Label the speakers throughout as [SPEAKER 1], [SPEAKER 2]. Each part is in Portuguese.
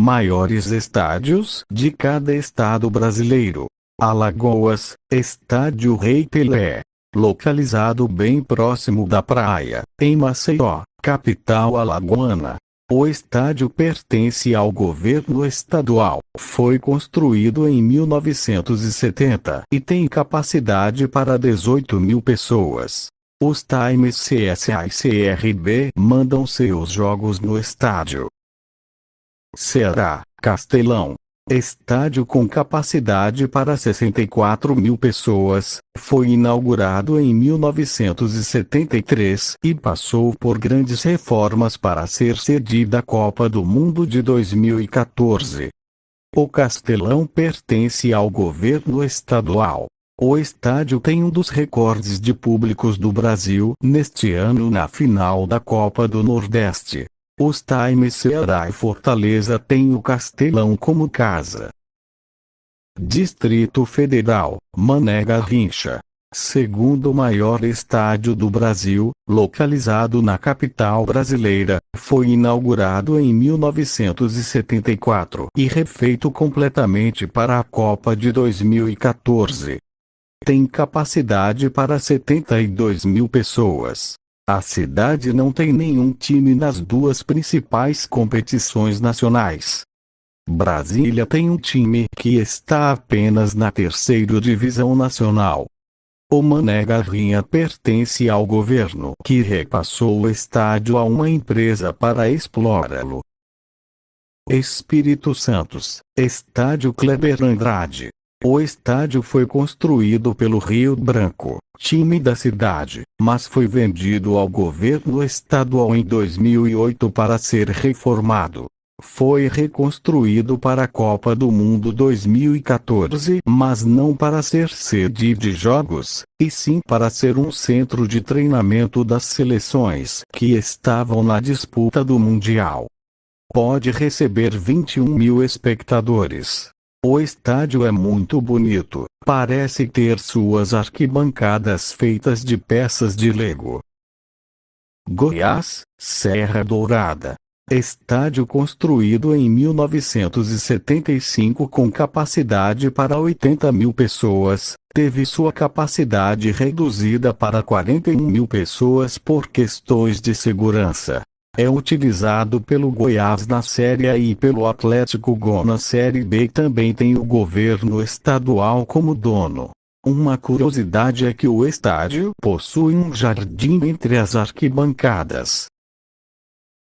[SPEAKER 1] Maiores estádios de cada estado brasileiro. Alagoas, Estádio Rei Pelé. Localizado bem próximo da praia, em Maceió, capital alagoana. O estádio pertence ao governo estadual. Foi construído em 1970 e tem capacidade para 18 mil pessoas. Os times CSA e CRB mandam seus jogos no estádio. Ceará, Castelão. Estádio com capacidade para 64 mil pessoas, foi inaugurado em 1973 e passou por grandes reformas para ser sede da Copa do Mundo de 2014. O Castelão pertence ao governo estadual. O estádio tem um dos recordes de públicos do Brasil neste ano na final da Copa do Nordeste. Os times Ceará e Fortaleza têm o Castelão como casa. Distrito Federal, Mané Garrincha. Segundo maior estádio do Brasil, localizado na capital brasileira, foi inaugurado em 1974 e refeito completamente para a Copa de 2014. Tem capacidade para 72 mil pessoas. A cidade não tem nenhum time nas duas principais competições nacionais. Brasília tem um time que está apenas na terceira divisão nacional. O Mané Garrincha pertence ao governo que repassou o estádio a uma empresa para explorá-lo. Espírito Santo, Estádio Kleber Andrade. O estádio foi construído pelo Rio Branco, time da cidade, mas foi vendido ao governo estadual em 2008 para ser reformado. Foi reconstruído para a Copa do Mundo 2014, mas não para ser sede de jogos, e sim para ser um centro de treinamento das seleções que estavam na disputa do Mundial. Pode receber 21 mil espectadores. O estádio é muito bonito, parece ter suas arquibancadas feitas de peças de Lego. Goiás, Serra Dourada. Estádio construído em 1975 com capacidade para 80 mil pessoas, teve sua capacidade reduzida para 41 mil pessoas por questões de segurança. É utilizado pelo Goiás na Série A e pelo Atlético Go na Série B. Também tem o governo estadual como dono. Uma curiosidade é que o estádio possui um jardim entre as arquibancadas.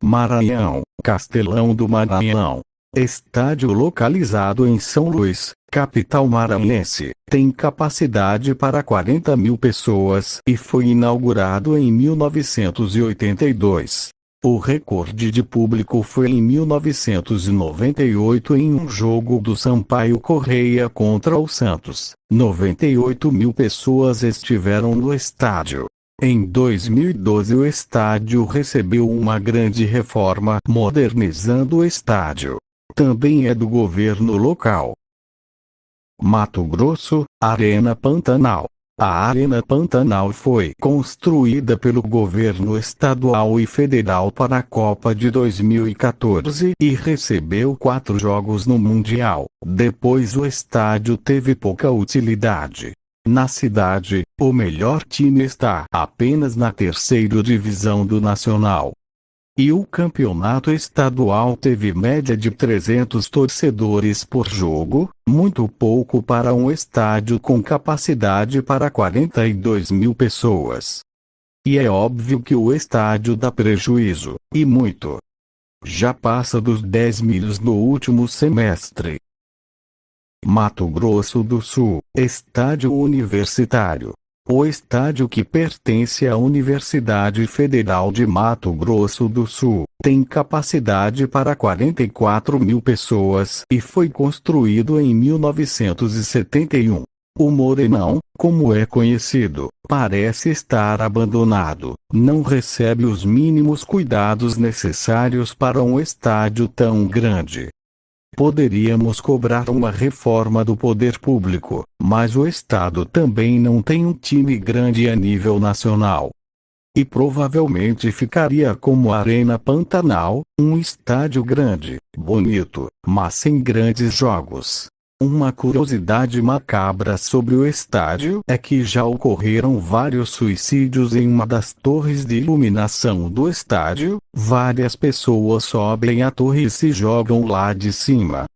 [SPEAKER 1] Maranhão, Castelão do Maranhão. Estádio localizado em São Luís, capital maranhense, tem capacidade para 40 mil pessoas e foi inaugurado em 1982. O recorde de público foi em 1998 em um jogo do Sampaio Corrêa contra o Santos. 98 mil pessoas estiveram no estádio. Em 2012 o estádio recebeu uma grande reforma, modernizando o estádio. Também é do governo local. Mato Grosso, Arena Pantanal. A Arena Pantanal foi construída pelo governo estadual e federal para a Copa de 2014 e recebeu 4 jogos no Mundial. Depois o estádio teve pouca utilidade. Na cidade, o melhor time está apenas na terceira divisão do Nacional. E o campeonato estadual teve média de 300 torcedores por jogo, muito pouco para um estádio com capacidade para 42 mil pessoas. E é óbvio que o estádio dá prejuízo, e muito. Já passa dos 10 milhões no último semestre. Mato Grosso do Sul, Estádio Universitário. O estádio, que pertence à Universidade Federal de Mato Grosso do Sul, tem capacidade para 44 mil pessoas e foi construído em 1971. O Morenão, como é conhecido, parece estar abandonado, não recebe os mínimos cuidados necessários para um estádio tão grande. Poderíamos cobrar uma reforma do poder público, mas o Estado também não tem um time grande a nível nacional. e provavelmente ficaria como a Arena Pantanal, um estádio grande, bonito, mas sem grandes jogos. Uma curiosidade macabra sobre o estádio é que já ocorreram vários suicídios em uma das torres de iluminação do estádio. Várias pessoas sobem a torre e se jogam lá de cima.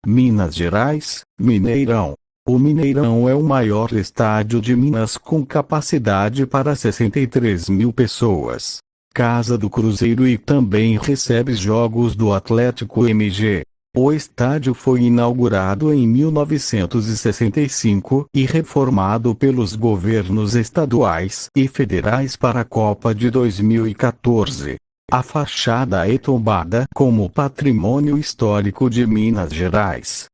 [SPEAKER 1] Minas Gerais, Mineirão. O Mineirão é o maior estádio de Minas com capacidade para 63 mil pessoas. Casa do Cruzeiro e também recebe jogos do Atlético MG. O estádio foi inaugurado em 1965 e reformado pelos governos estaduais e federais para a Copa de 2014. A fachada é tombada como Patrimônio Histórico de Minas Gerais.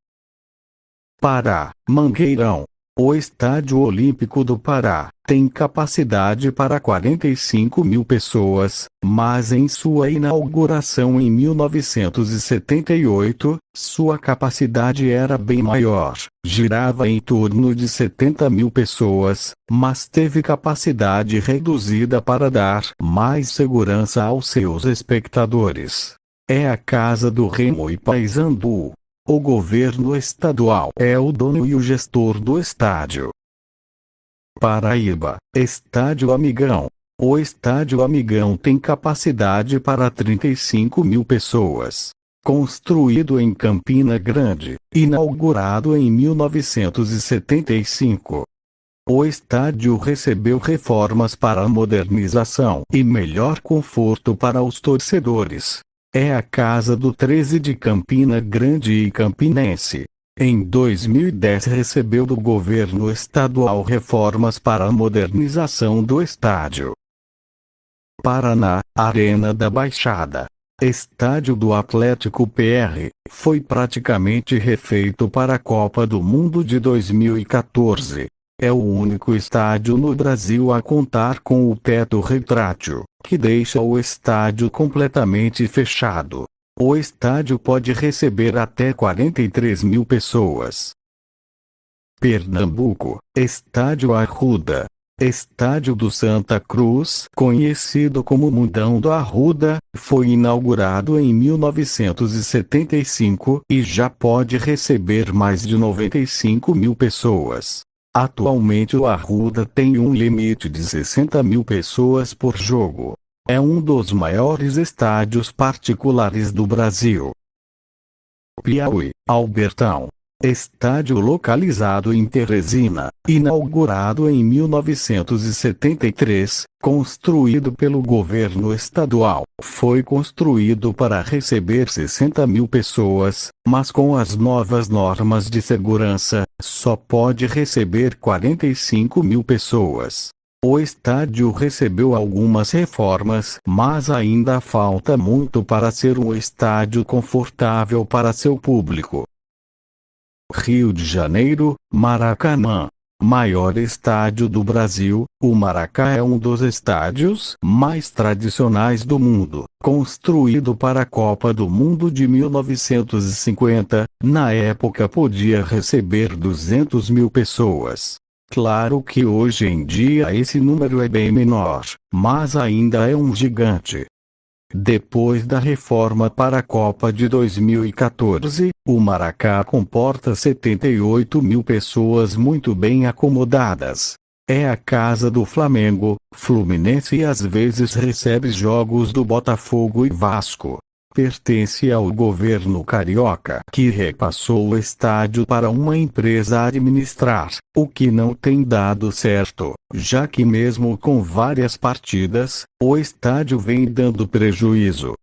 [SPEAKER 1] Pará, Mangueirão. O Estádio Olímpico do Pará tem capacidade para 45 mil pessoas, mas em sua inauguração em 1978, sua capacidade era bem maior, girava em torno de 70 mil pessoas, mas teve capacidade reduzida para dar mais segurança aos seus espectadores. É a casa do Remo e Paysandu. O governo estadual é o dono e o gestor do estádio. Paraíba, Estádio Amigão. O Estádio Amigão tem capacidade para 35 mil pessoas. Construído em Campina Grande, inaugurado em 1975. O estádio recebeu reformas para modernização e melhor conforto para os torcedores. É a casa do 13 de Campina Grande e Campinense. Em 2010 recebeu do governo estadual reformas para a modernização do estádio. Paraná, Arena da Baixada. Estádio do Atlético PR, foi praticamente refeito para a Copa do Mundo de 2014. É o único estádio no Brasil a contar com o teto retrátil, que deixa o estádio completamente fechado. O estádio pode receber até 43 mil pessoas. Pernambuco, Estádio Arruda. Estádio do Santa Cruz, conhecido como Mundão do Arruda, foi inaugurado em 1975 e já pode receber mais de 95 mil pessoas. Atualmente o Arruda tem um limite de 60 mil pessoas por jogo. É um dos maiores estádios particulares do Brasil. Piauí, Albertão. Estádio localizado em Teresina, inaugurado em 1973, construído pelo governo estadual, foi construído para receber 60 mil pessoas, mas com as novas normas de segurança, só pode receber 45 mil pessoas. O estádio recebeu algumas reformas, mas ainda falta muito para ser um estádio confortável para seu público. Rio de Janeiro, Maracanã. Maior estádio do Brasil, o Maracanã é um dos estádios mais tradicionais do mundo. Construído para a Copa do Mundo de 1950, na época podia receber 200 mil pessoas. Claro que hoje em dia esse número é bem menor, mas ainda é um gigante. Depois da reforma para a Copa de 2014, o Maracanã comporta 78 mil pessoas muito bem acomodadas. É a casa do Flamengo, Fluminense e às vezes recebe jogos do Botafogo e Vasco. Pertence ao governo carioca, que repassou o estádio para uma empresa administrar, o que não tem dado certo, já que mesmo com várias partidas, o estádio vem dando prejuízo.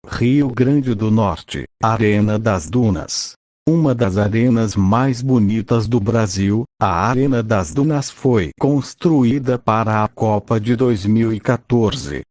[SPEAKER 1] Rio Grande do Norte, Arena das Dunas. Uma das arenas mais bonitas do Brasil, a Arena das Dunas foi construída para a Copa de 2014.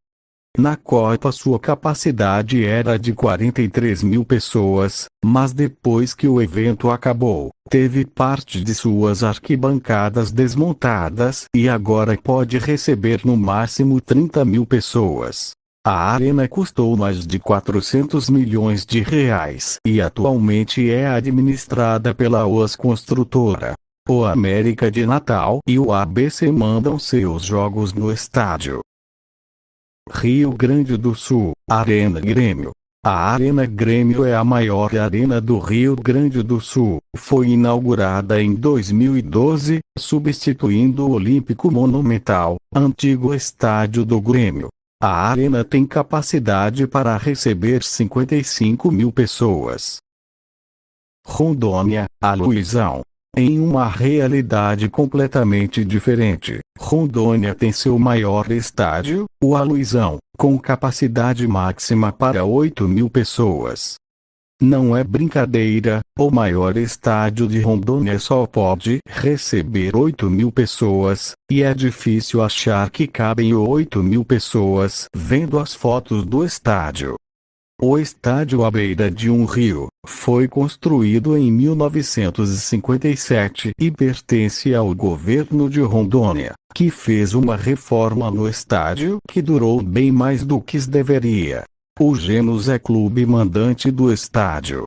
[SPEAKER 1] Na Copa sua capacidade era de 43 mil pessoas, mas depois que o evento acabou, teve parte de suas arquibancadas desmontadas e agora pode receber no máximo 30 mil pessoas. A arena custou mais de 400 milhões de reais e atualmente é administrada pela OAS Construtora. o América de Natal e o ABC mandam seus jogos no estádio. Rio Grande do Sul, Arena Grêmio. A Arena Grêmio é a maior arena do Rio Grande do Sul. Foi inaugurada em 2012, substituindo o Olímpico Monumental, antigo estádio do Grêmio. A arena tem capacidade para receber 55 mil pessoas. Rondônia, Aluizão. Em uma realidade completamente diferente, Rondônia tem seu maior estádio, o Aluizão, com capacidade máxima para 8 mil pessoas. Não é brincadeira, o maior estádio de Rondônia só pode receber 8 mil pessoas, e é difícil achar que cabem 8 mil pessoas vendo as fotos do estádio. O estádio à beira de um rio foi construído em 1957 e pertence ao governo de Rondônia, que fez uma reforma no estádio que durou bem mais do que deveria. O Genos é clube mandante do estádio.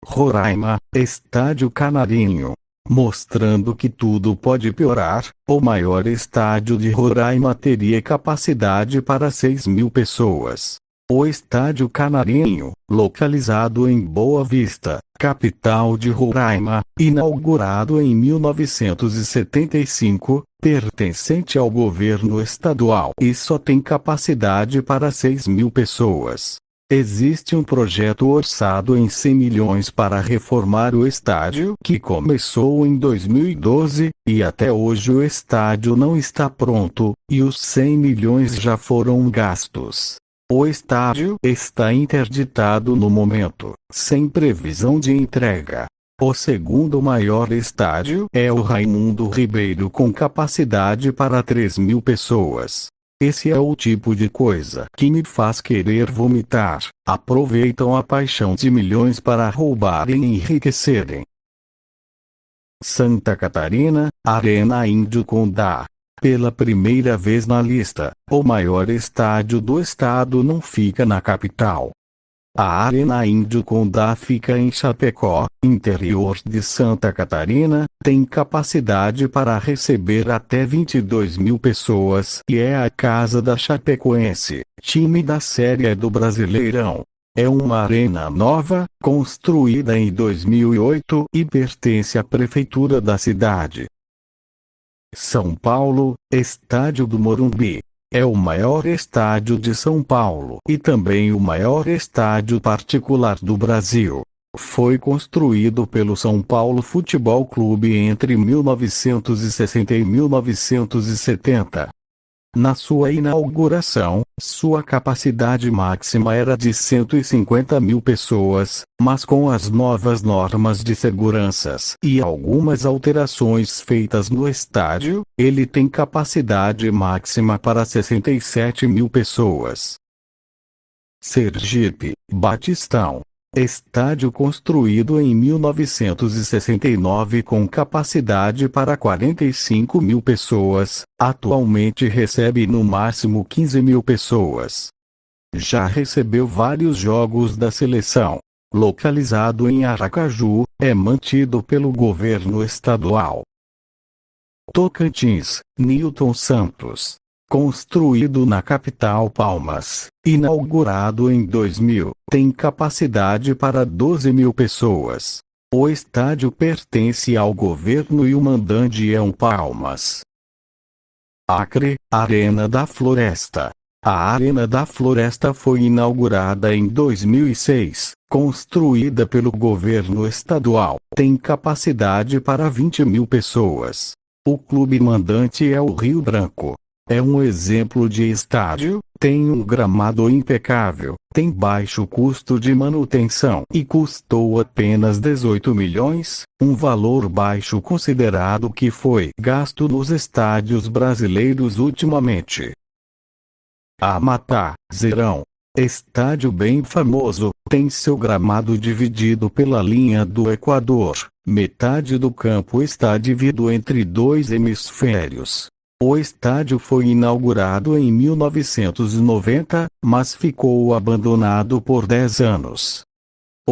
[SPEAKER 1] Roraima, Estádio Canarinho. Mostrando que tudo pode piorar, o maior estádio de Roraima teria capacidade para 6 mil pessoas. O Estádio Canarinho, localizado em Boa Vista, capital de Roraima, inaugurado em 1975, pertencente ao governo estadual e só tem capacidade para 6 mil pessoas. Existe um projeto orçado em 100 milhões para reformar o estádio que começou em 2012, e até hoje o estádio não está pronto, e os 100 milhões já foram gastos. O estádio está interditado no momento, sem previsão de entrega. O segundo maior estádio é o Raimundo Ribeiro com capacidade para 3 mil pessoas. Esse é o tipo de coisa que me faz querer vomitar. Aproveitam a paixão de milhões para roubarem e enriquecerem. Santa Catarina, Arena Índio Condá. Pela primeira vez na lista, o maior estádio do estado não fica na capital. A Arena Índio Condá fica em Chapecó, interior de Santa Catarina, tem capacidade para receber até 22 mil pessoas e é a casa da Chapecoense, time da Série A do Brasileirão. É uma arena nova, construída em 2008 e pertence à prefeitura da cidade. São Paulo, Estádio do Morumbi. É o maior estádio de São Paulo e também o maior estádio particular do Brasil. Foi construído pelo São Paulo Futebol Clube entre 1960 e 1970. Na sua inauguração, sua capacidade máxima era de 150 mil pessoas, mas com as novas normas de seguranças e algumas alterações feitas no estádio, ele tem capacidade máxima para 67 mil pessoas. Sergipe, Batistão. Estádio construído em 1969 com capacidade para 45 mil pessoas, atualmente recebe no máximo 15 mil pessoas. Já recebeu vários jogos da seleção. Localizado em Aracaju, é mantido pelo governo estadual. Tocantins, Newton Santos. Construído na capital Palmas, inaugurado em 2000, tem capacidade para 12 mil pessoas. O estádio pertence ao governo e o mandante é um Palmas. Acre, Arena da Floresta. A Arena da Floresta foi inaugurada em 2006, construída pelo governo estadual, tem capacidade para 20 mil pessoas. O clube mandante é o Rio Branco. É um exemplo de estádio, tem um gramado impecável, tem baixo custo de manutenção e custou apenas 18 milhões, um valor baixo considerado que foi gasto nos estádios brasileiros ultimamente. Amapá, Zerão. Estádio bem famoso, tem seu gramado dividido pela linha do Equador, metade do campo está dividido entre dois hemisférios. O estádio foi inaugurado em 1990, mas ficou abandonado por 10 anos.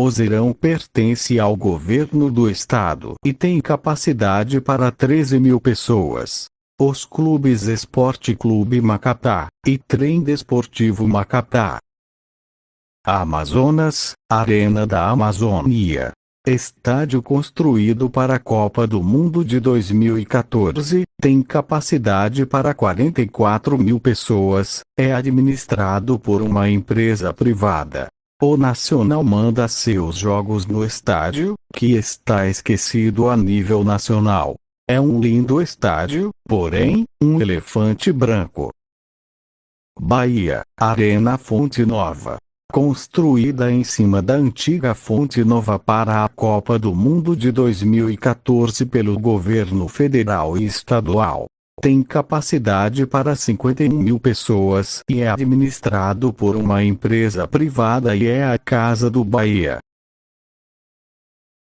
[SPEAKER 1] O Zirão pertence ao governo do estado e tem capacidade para 13 mil pessoas. Os clubes Esporte Clube Macapá e Trem Desportivo Macapá. Amazonas, Arena da Amazônia. Estádio construído para a Copa do Mundo de 2014, tem capacidade para 44 mil pessoas, é administrado por uma empresa privada. O Nacional manda seus jogos no estádio, que está esquecido a nível nacional. É um lindo estádio, porém, um elefante branco. Bahia, Arena Fonte Nova. Construída em cima da antiga Fonte Nova para a Copa do Mundo de 2014 pelo governo federal e estadual. Tem capacidade para 51 mil pessoas e é administrado por uma empresa privada e é a Casa do Bahia.